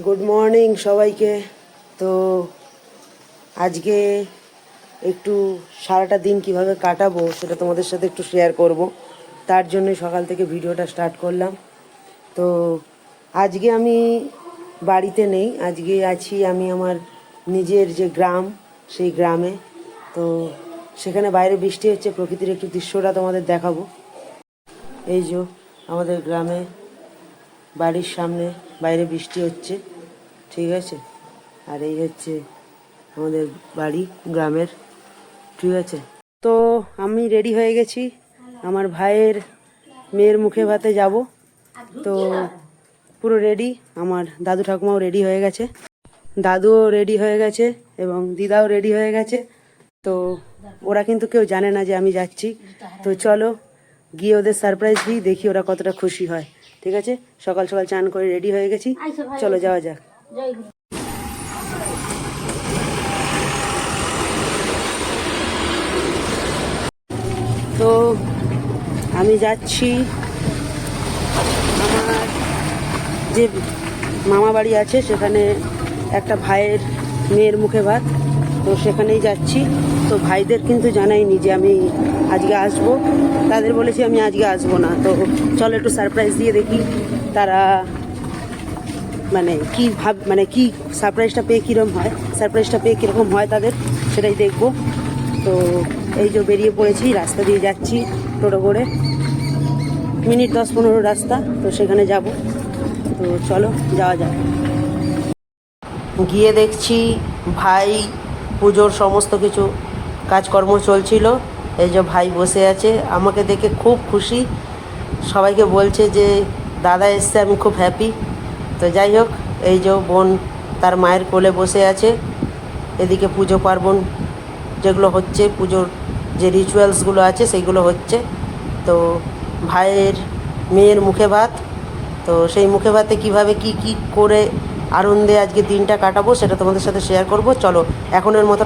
Good morning সবাইকে। তো আজকে একটু সারাটা দিন কিভাবে কাটাবো সেটা তোমাদের সাথে একটু শেয়ার করব। তার জন্য সকাল থেকে ভিডিওটা স্টার্ট করলাম। তো আজকে আমি বাড়িতে নেই, আজকে আছি আমি আমার নিজের যে গ্রাম সেই গ্রামে। তো সেখানে বাইরে বৃষ্টি হচ্ছে, প্রকৃতির একটু দৃশ্যটা তোমাদের দেখাবো। এই যে আমাদের গ্রামে বাড়ির সামনে বাইরে বৃষ্টি হচ্ছে, ঠিক আছে। আর এই হচ্ছে আমাদের বাড়ি গ্রামের, ঠিক আছে। তো আমি রেডি হয়ে গেছি, আমার ভাইয়ের মেয়ের মুখে ভাতে যাব। তো পুরো রেডি, আমার দাদু ঠাকুমাও রেডি হয়ে গেছে, দাদুও রেডি হয়ে গেছে এবং দিদাও রেডি হয়ে গেছে। তো ওরা কিন্তু কেউ জানে না যে আমি যাচ্ছি। তো চলো গিয়ে ওদের সারপ্রাইজ দিই, দেখি ওরা কতটা খুশি হয়। ঠিক আছে, সকাল সকাল চান করে রেডি হয়ে গেছি, চলো যাওয়া যাক। তো আমি যাচ্ছি আমার যে মামা বাড়ি আছে সেখানে, একটা ভাইয়ের মেয়ের মুখে ভাত, তো সেখানেই যাচ্ছি। তো ভাইদের কিন্তু জানাইনি যে আমি আজকে আসবো, তাদের বলেছি আমি আজকে আসবো না। তো চলো একটু সারপ্রাইজ দিয়ে দেখি তারা কি সারপ্রাইজটা পেয়ে কীরকম হয়, সারপ্রাইজটা পেয়ে কীরকম হয় তাদের, সেটাই দেখবো। তো এই যে বেরিয়ে পড়েছি, রাস্তা দিয়ে যাচ্ছি টোটো করে, মিনিট 10-15 রাস্তা, তো সেখানে যাব। তো চলো যাওয়া যাক। গিয়ে দেখছি ভাই পুজোর সমস্ত কিছু কাজকর্ম চলছিল। এই যে ভাই বসে আছে, আমাকে দেখে খুব খুশি, সবাইকে বলছে যে দাদা এসছে, আমি খুব হ্যাপি। তো যাই হোক, এই যে বোন তার মায়ের কোলে বসে আছে, এদিকে পুজো পার্বণ যেগুলো হচ্ছে, পুজোর যে রিচুয়ালসগুলো আছে সেইগুলো হচ্ছে। তো ভাইয়ের মেয়ের মুখে ভাত, তো সেই মুখে ভাতে কীভাবে কি করে আনন্দে আজকে দিনটা কাটাবো সেটা তোমাদের সাথে শেয়ার করব। চলো এখনের মতো